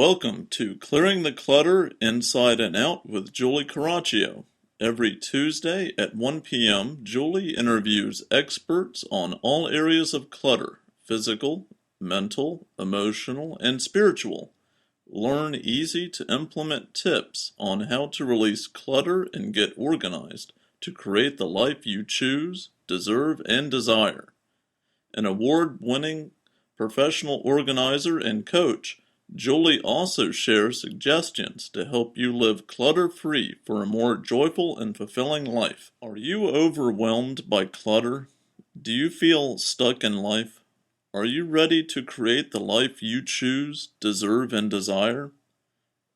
Welcome to Clearing the Clutter Inside and Out with Julie Coraccio. Every Tuesday at 1 p.m., Julie interviews experts on all areas of clutter: physical, mental, emotional, and spiritual. Learn easy to implement tips on how to release clutter and get organized to create the life you choose, deserve, and desire. An award-winning professional organizer and coach, Julie also shares suggestions to help you live clutter-free for a more joyful and fulfilling life. Are you overwhelmed by clutter? Do you feel stuck in life? Are you ready to create the life you choose, deserve, and desire?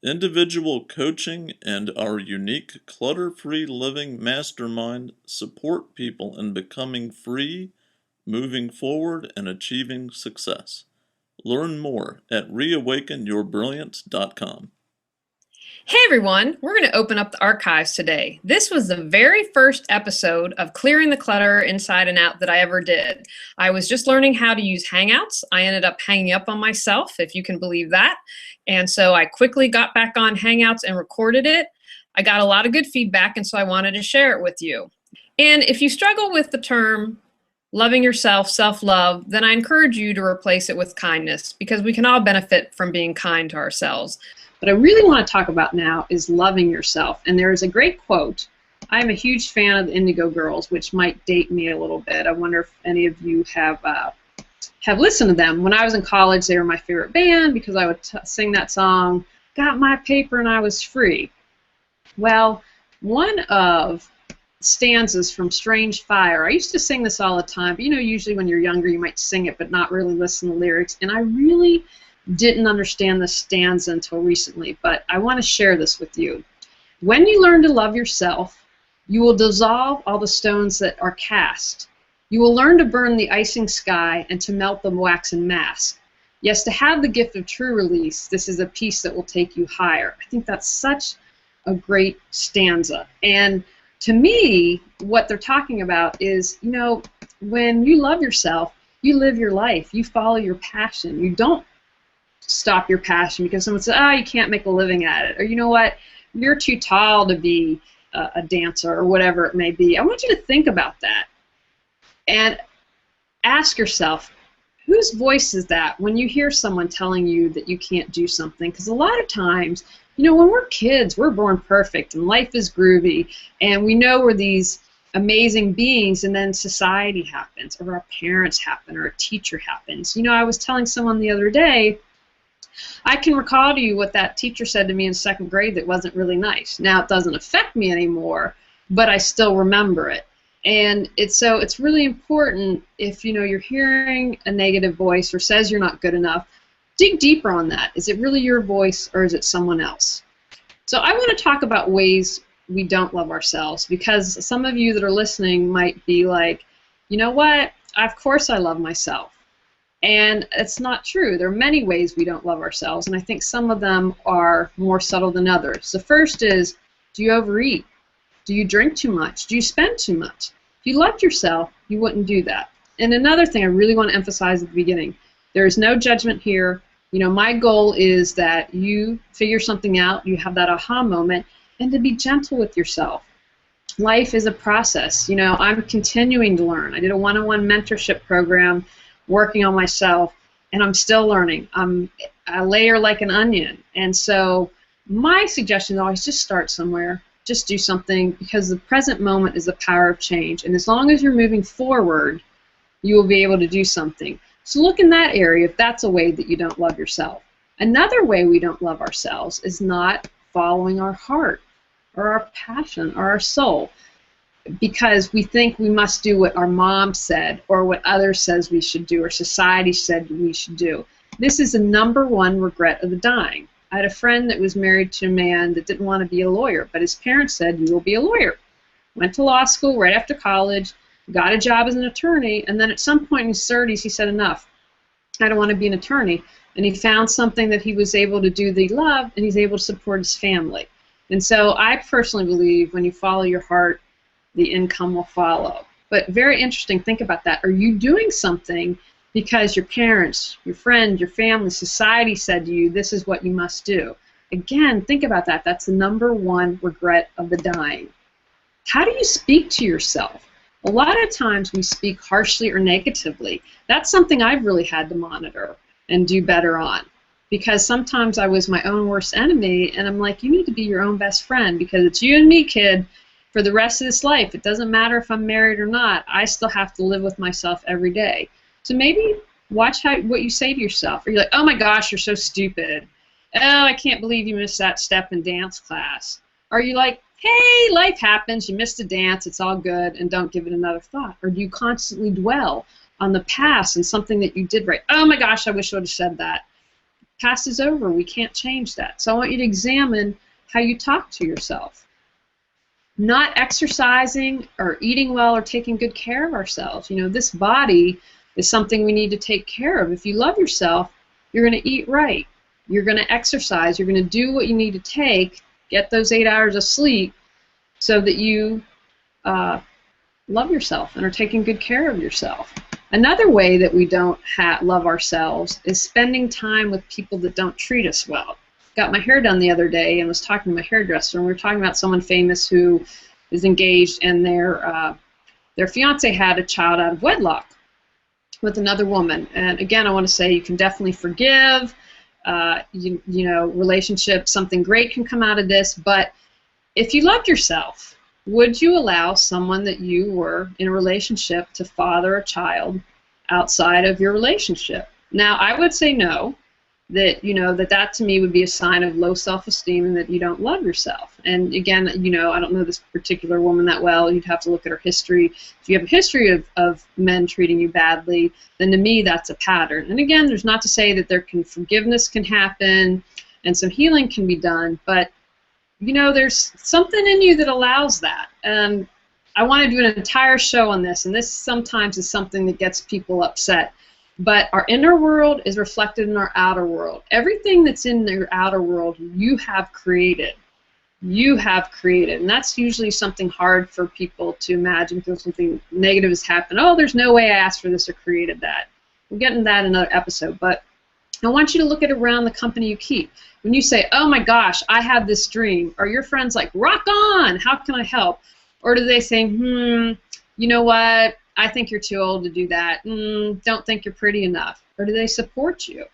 Individual coaching and our unique clutter-free living mastermind support people in becoming free, moving forward, and achieving success. Learn more at reawakenyourbrilliance.com. Hey everyone, we're going to open up the archives today. This was the very first episode of Clearing the Clutter Inside and Out that I ever did. I was just learning how to use Hangouts. I ended up hanging up on myself, if you can believe that. And so I quickly got back on Hangouts and recorded it. I got a lot of good feedback, and so I wanted to share it with you. And if you struggle with the term loving yourself, self-love, then I encourage you to replace it with kindness, because we can all benefit from being kind to ourselves. What I really want to talk about now is loving yourself. And there is a great quote. I'm a huge fan of the Indigo Girls, which might date me a little bit. I wonder if any of you have listened to them. When I was in college, they were my favorite band because I would sing that song, "Got my paper and I was free." Well, one of stanzas from Strange Fire. I used to sing this all the time, but usually when you're younger you might sing it but not really listen to the lyrics, and I really didn't understand the stanza until recently, but I want to share this with you. When you learn to love yourself, you will dissolve all the stones that are cast. You will learn to burn the icing sky and to melt the waxen mask. Yes, to have the gift of true release, this is a peace that will take you higher. I think that's such a great stanza. And to me, what they're talking about is, when you love yourself, you live your life. You follow your passion. You don't stop your passion because someone says, you can't make a living at it. Or, you know what, you're too tall to be a dancer, or whatever it may be. I want you to think about that and ask yourself, whose voice is that when you hear someone telling you that you can't do something? Because a lot of times, when we're kids, we're born perfect, and life is groovy, and we know we're these amazing beings, and then society happens, or our parents happen, or a teacher happens. I was telling someone the other day, I can recall to you what that teacher said to me in second grade that wasn't really nice. Now, it doesn't affect me anymore, but I still remember it. And it's really important, if you're hearing a negative voice or says you're not good enough, dig deeper on that. Is it really your voice, or is it someone else? So I want to talk about ways we don't love ourselves, because some of you that are listening might be like, you know what, of course I love myself. And it's not true. There are many ways we don't love ourselves, and I think some of them are more subtle than others. The first is, do you overeat? Do you drink too much? Do you spend too much? If you loved yourself, you wouldn't do that. And another thing I really want to emphasize at the beginning, there is no judgment here. My goal is that you figure something out, you have that aha moment, and to be gentle with yourself. Life is a process. I'm continuing to learn. I did a one-on-one mentorship program working on myself, and I'm still learning. I'm a layer like an onion. And so my suggestion is always just start somewhere. Just do something, because the present moment is the power of change. And as long as you're moving forward, you will be able to do something. So look in that area if that's a way that you don't love yourself. Another way we don't love ourselves is not following our heart or our passion or our soul, because we think we must do what our mom said or what others says we should do or society said we should do. This is the number one regret of the dying. I had a friend that was married to a man that didn't want to be a lawyer, but his parents said, you will be a lawyer. Went to law school right after college, got a job as an attorney, and then at some point in his 30s he said, enough, I don't want to be an attorney. And he found something that he was able to do that he loved, and he's able to support his family. And so I personally believe when you follow your heart, the income will follow. But very interesting, think about that. Are you doing something because your parents, your friends, your family, society said to you, this is what you must do. Again, think about that. That's the number one regret of the dying. How do you speak to yourself? A lot of times we speak harshly or negatively. That's something I've really had to monitor and do better on, because sometimes I was my own worst enemy, and I'm like, you need to be your own best friend, because it's you and me, kid, for the rest of this life. It doesn't matter if I'm married or not. I still have to live with myself every day. So maybe watch what you say to yourself. Or you're like, oh my gosh, you're so stupid. Oh, I can't believe you missed that step in dance class. Or are you like, hey, life happens, you missed a dance, it's all good, and don't give it another thought? Or do you constantly dwell on the past and something that you did right? Oh my gosh, I wish I would have said that. Past is over, we can't change that. So I want you to examine how you talk to yourself. Not exercising or eating well or taking good care of ourselves. You know, this body is something we need to take care of. If you love yourself, you're going to eat right. You're going to exercise. You're going to do what you need to take, get those 8 hours of sleep so that you love yourself and are taking good care of yourself. Another way that we don't love ourselves is spending time with people that don't treat us well. Got my hair done the other day and was talking to my hairdresser, and we were talking about someone famous who is engaged, and their fiance had a child out of wedlock with another woman. And again, I want to say you can definitely forgive. You know, relationships, something great can come out of this. But if you loved yourself, would you allow someone that you were in a relationship to father a child outside of your relationship? Now, I would say no. That, you know, that to me would be a sign of low self-esteem and that you don't love yourself. And again, you know, I don't know this particular woman that well. You'd have to look at her history. If you have a history of men treating you badly, then to me that's a pattern. And again, there's not to say that forgiveness can happen and some healing can be done, but you know, there's something in you that allows that. And I want to do an entire show on this, and this sometimes is something that gets people upset. But our inner world is reflected in our outer world. Everything that's in your outer world, you have created. You have created. And that's usually something hard for people to imagine because something negative has happened. Oh, there's no way I asked for this or created that. We'll get into that in another episode. But I want you to look at around the company you keep. When you say, oh my gosh, I had this dream, are your friends like, rock on, how can I help? Or do they say, you know what? I think you're too old to do that. Don't think you're pretty enough. Or do they support you?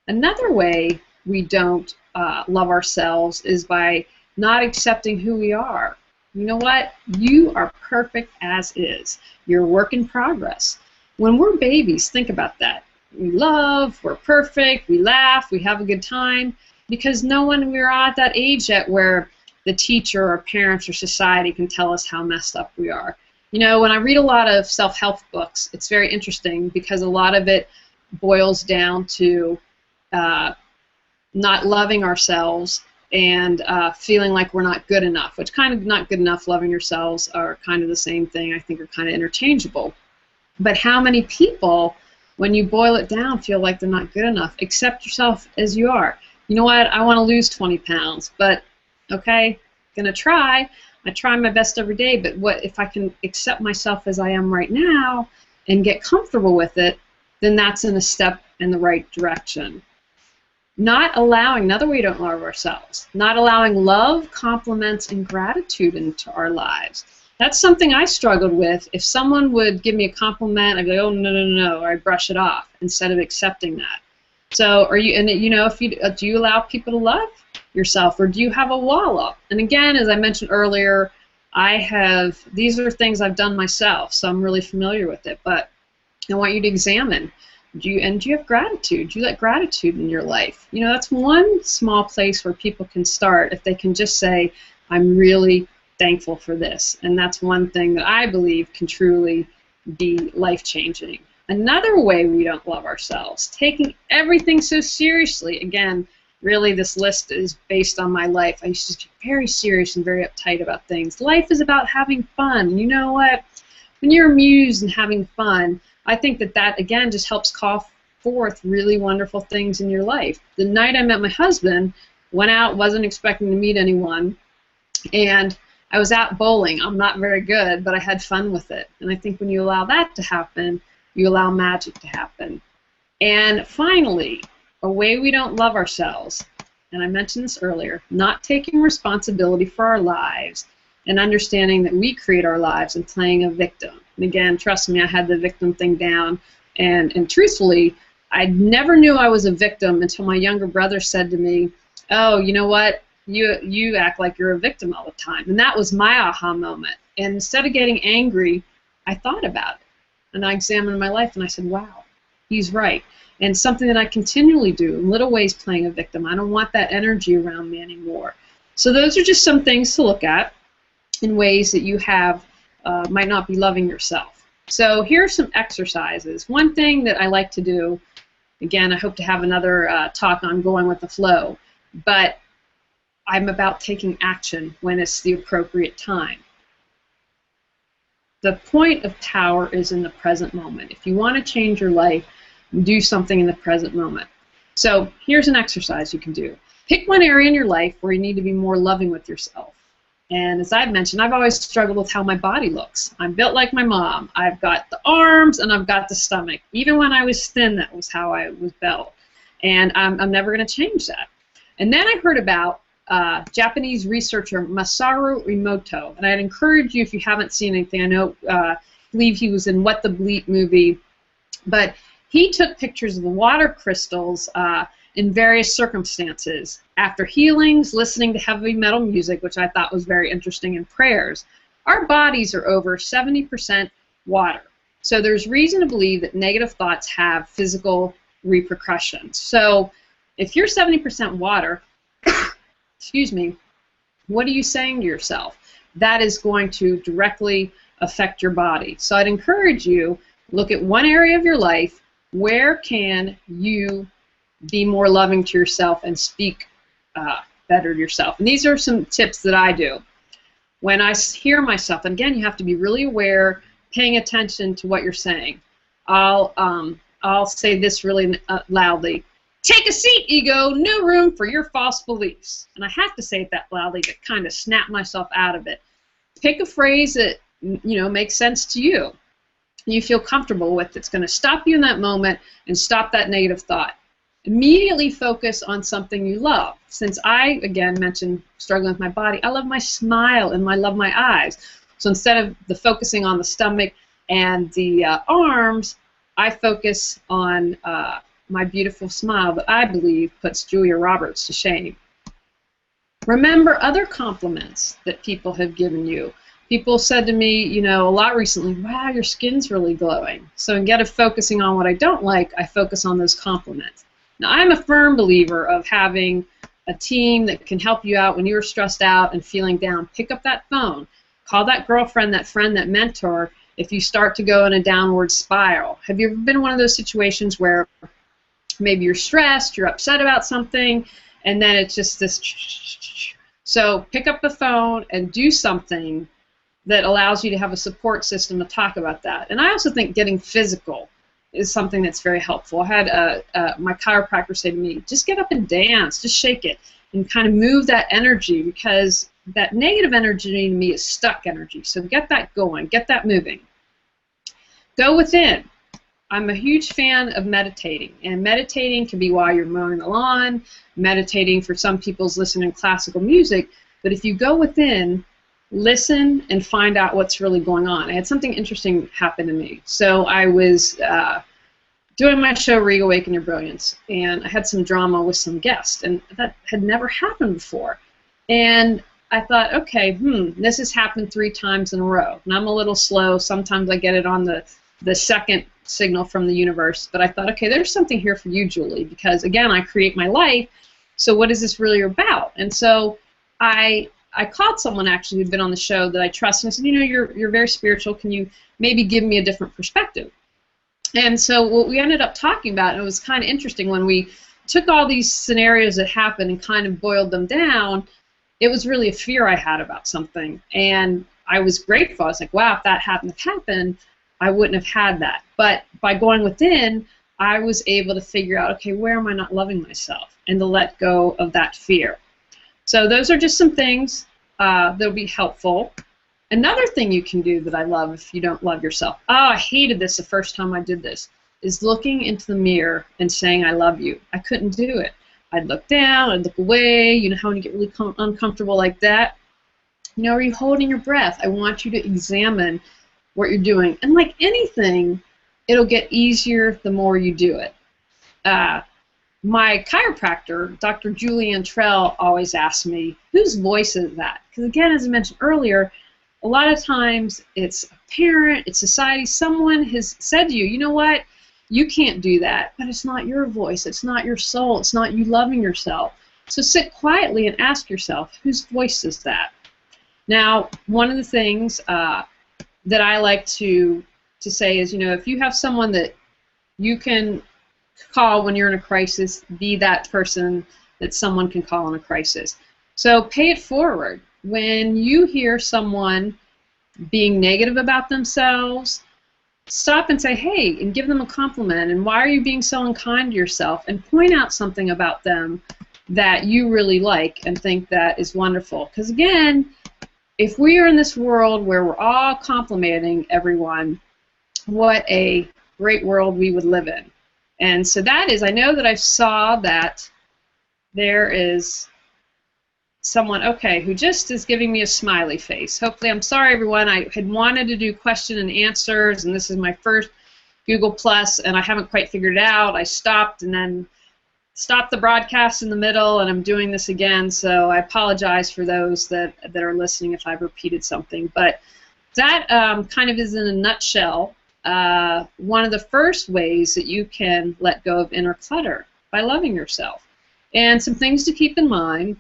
Another way we don't love ourselves is by not accepting who we are. You know what? You are perfect as is. You're a work in progress. When we're babies, think about that. We love, we're perfect, we laugh, we have a good time, because we're at that age yet where the teacher or parents or society can tell us how messed up we are. You know, when I read a lot of self-help books, it's very interesting because a lot of it boils down to not loving ourselves and feeling like we're not good enough, which kind of not good enough, loving yourselves are kind of the same thing. I think are kind of interchangeable. But how many people, when you boil it down, feel like they're not good enough? Accept yourself as you are. You know what? I want to lose 20 pounds, but okay, gonna try. I try my best every day, but what if I can accept myself as I am right now and get comfortable with it, then that's a step in the right direction. Not allowing, another way we don't love ourselves, not allowing love, compliments, and gratitude into our lives. That's something I struggled with. If someone would give me a compliment, I'd be like, oh, no, no, no, no, or I'd brush it off instead of accepting that. So, do you allow people to love yourself, or do you have a wall up? And again, as I mentioned earlier, these are things I've done myself, so I'm really familiar with it, but I want you to examine, do you have gratitude? Do you let gratitude in your life? You know, that's one small place where people can start if they can just say, I'm really thankful for this, and that's one thing that I believe can truly be life-changing. Another way we don't love ourselves, taking everything so seriously. Again, really, this list is based on my life. I used to be very serious and very uptight about things. Life is about having fun. You know what? When you're amused and having fun, I think that again, just helps call forth really wonderful things in your life. The night I met my husband, went out, wasn't expecting to meet anyone, and I was out bowling. I'm not very good, but I had fun with it. And I think when you allow that to happen, you allow magic to happen. And finally, a way we don't love ourselves, and I mentioned this earlier, not taking responsibility for our lives and understanding that we create our lives and playing a victim. And again, trust me, I had the victim thing down, and truthfully, I never knew I was a victim until my younger brother said to me, "Oh, you know what? You act like you're a victim all the time." And that was my aha moment. And instead of getting angry, I thought about it. And I examined my life and I said, wow, he's right. And something that I continually do, in little ways playing a victim. I don't want that energy around me anymore. So those are just some things to look at in ways that you have might not be loving yourself. So here's some exercises. One thing that I like to do, again, I hope to have another talk on going with the flow, but I'm about taking action when it's the appropriate time. The point of power is in the present moment. If you want to change your life, do something in the present moment. So here's an exercise you can do. Pick one area in your life where you need to be more loving with yourself. And as I've mentioned, I've always struggled with how my body looks. I'm built like my mom. I've got the arms and I've got the stomach. Even when I was thin, that was how I was built. And I'm never going to change that. And then I heard about Japanese researcher Masaru Emoto, and I'd encourage you, if you haven't seen anything, I believe he was in What the Bleep movie, but he took pictures of the water crystals in various circumstances, after healings, listening to heavy metal music, which I thought was very interesting, and prayers. Our bodies are over 70% water, so there's reason to believe that negative thoughts have physical repercussions. So if you're 70% water, excuse me, what are you saying to yourself? That is going to directly affect your body. So I'd encourage you, look at one area of your life, where can you be more loving to yourself and speak better to yourself. And these are some tips that I do. When I hear myself, and again, you have to be really aware, paying attention to what you're saying. I'll say this really loudly. Take a seat, ego. No room for your false beliefs. And I have to say it that loudly to kind of snap myself out of it. Pick a phrase that makes sense to you. You feel comfortable with. It's going to stop you in that moment and stop that negative thought. Immediately focus on something you love. Since I, again, mentioned struggling with my body, I love my smile and I love my eyes. So instead of the focusing on the stomach and the arms, I focus on my beautiful smile that I believe puts Julia Roberts to shame. Remember other compliments that people have given you. People said to me, a lot recently, wow, your skin's really glowing. So instead of focusing on what I don't like, I focus on those compliments. Now, I'm a firm believer of having a team that can help you out when you're stressed out and feeling down. Pick up that phone. Call that girlfriend, that friend, that mentor if you start to go in a downward spiral. Have you ever been in one of those situations where maybe you're stressed, you're upset about something, and then it's just this. So pick up the phone and do something that allows you to have a support system to talk about that. And I also think getting physical is something that's very helpful. I had my chiropractor say to me, just get up and dance, just shake it, and kind of move that energy, because that negative energy to me is stuck energy. So get that going, get that moving. Go within. I'm a huge fan of meditating, and meditating can be while you're mowing the lawn. Meditating for some people is listening to classical music, but if you go within, listen and find out what's really going on. I had something interesting happen to me. So I was doing my show, Reawaken Your Brilliance, and I had some drama with some guests, and that had never happened before. And I thought, okay, this has happened 3 times in a row, and I'm a little slow. Sometimes I get it on the second signal from the universe, but I thought, okay, there's something here for you, Julie, because again, I create my life, so what is this really about? And so I called someone actually who'd been on the show that I trust, and I said, you're very spiritual, can you maybe give me a different perspective? And so what we ended up talking about, and it was kind of interesting, when we took all these scenarios that happened and kind of boiled them down, it was really a fear I had about something, and I was grateful. I was like, wow, if that hadn't happened, I wouldn't have had that. But by going within, I was able to figure out, okay, where am I not loving myself, and to let go of that fear. So those are just some things that'll be helpful. Another thing you can do that I love if you don't love yourself, oh, I hated this the first time I did this, is looking into the mirror and saying, I love you. I couldn't do it. I'd look down, I'd look away, you know how when you get really uncomfortable like that? You know, are you holding your breath? I want you to examine what you're doing. And like anything, it'll get easier the more you do it. My chiropractor, Dr. Julie Coraccio, always asks me, whose voice is that? Because again, as I mentioned earlier, a lot of times it's a parent, it's society, someone has said to you, you know what, you can't do that, but it's not your voice, it's not your soul, it's not you loving yourself. So sit quietly and ask yourself, whose voice is that? Now, one of the things that I like to say is, you know, if you have someone that you can call when you're in a crisis, be that person that someone can call in a crisis. So pay it forward. When you hear someone being negative about themselves, stop and say, hey, and give them a compliment. And why are you being so unkind to yourself? And point out something about them that you really like and think that is wonderful. Because again, if we are in this world where we're all complimenting everyone, what a great world we would live in. And so that is, I know that I saw that there is someone, okay, who just is giving me a smiley face. Hopefully, I'm sorry everyone, I had wanted to do question and answers, and this is my first Google Plus, and I haven't quite figured it out. I stopped and then stopped the broadcast in the middle, and I'm doing this again, so I apologize for those that are listening if I've repeated something. But that kind of is in a nutshell one of the first ways that you can let go of inner clutter, by loving yourself. And some things to keep in mind.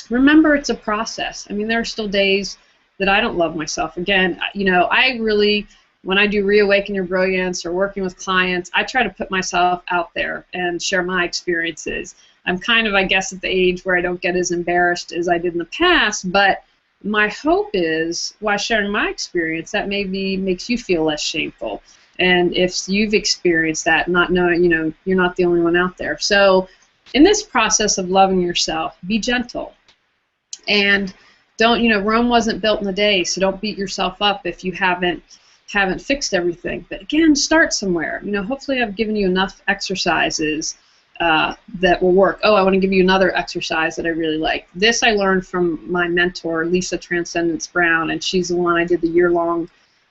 Remember, it's a process. I mean, there are still days that I don't love myself. Again, you know, I really, when I do Reawaken Your Brilliance or working with clients, I try to put myself out there and share my experiences. I'm kind of, I guess, at the age where I don't get as embarrassed as I did in the past, but my hope is, while sharing my experience, that maybe makes you feel less shameful. And if you've experienced that, not knowing, you know, you're not the only one out there. So in this process of loving yourself, be gentle. And don't, you know, Rome wasn't built in a day, so don't beat yourself up if you haven't fixed everything. But again, start somewhere. You know, hopefully I've given you enough exercises that will work. Oh, I want to give you another exercise that I really like. This I learned from my mentor, Lisa Transcendence Brown, and she's the one I did the year-long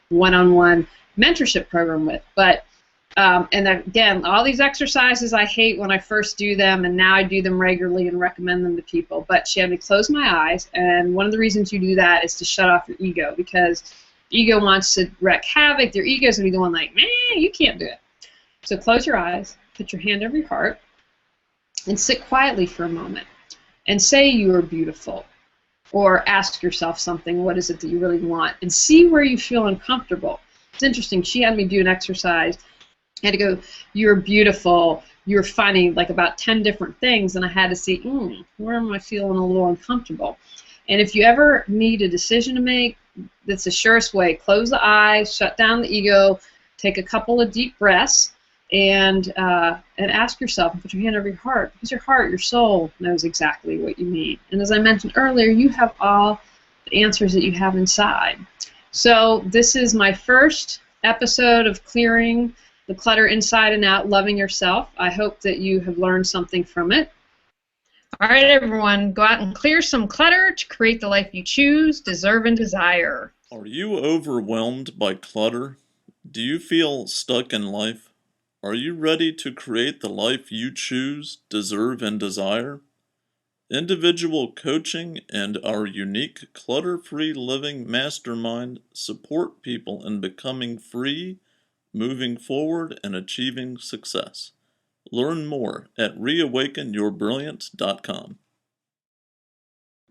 one-on-one mentorship program with. But and again, all these exercises I hate when I first do them, and now I do them regularly and recommend them to people. But she had me close my eyes, and one of the reasons you do that is to shut off your ego, because ego wants to wreak havoc. Your ego's going to be the one like, man, you can't do it. So close your eyes, put your hand over your heart, and sit quietly for a moment and say you are beautiful, or ask yourself something, what is it that you really want, and see where you feel uncomfortable. It's interesting, she had me do an exercise. I had to go, you're beautiful, you're funny, like about 10 different things, and I had to see, where am I feeling a little uncomfortable? And if you ever need a decision to make, that's the surest way. Close the eyes, shut down the ego, take a couple of deep breaths, and ask yourself, and put your hand over your heart, because your heart, your soul knows exactly what you need. And as I mentioned earlier, you have all the answers that you have inside. So this is my first episode of Clearing the Clutter Inside and Out, Loving Yourself. I hope that you have learned something from it. All right, everyone, go out and clear some clutter to create the life you choose, deserve, and desire. Are you overwhelmed by clutter? Do you feel stuck in life? Are you ready to create the life you choose, deserve, and desire? Individual coaching and our unique clutter-free living mastermind support people in becoming free, moving forward, and achieving success. Learn more at reawakenyourbrilliance.com.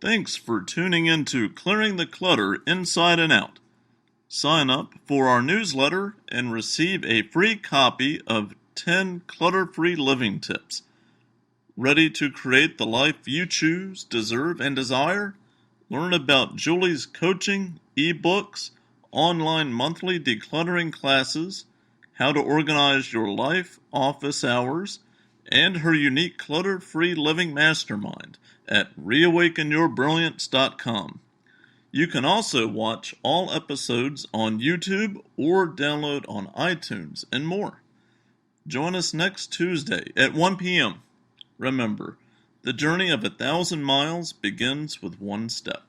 Thanks for tuning in to Clearing the Clutter Inside and Out. Sign up for our newsletter and receive a free copy of 10 clutter-free living tips. Ready to create the life you choose, deserve, and desire? Learn about Julie's coaching, ebooks, online monthly decluttering classes, how to organize your life, office hours, and her unique clutter-free living mastermind at reawakenyourbrilliance.com. You can also watch all episodes on YouTube or download on iTunes and more. Join us next Tuesday at 1 p.m. Remember, the journey of 1,000 miles begins with one step.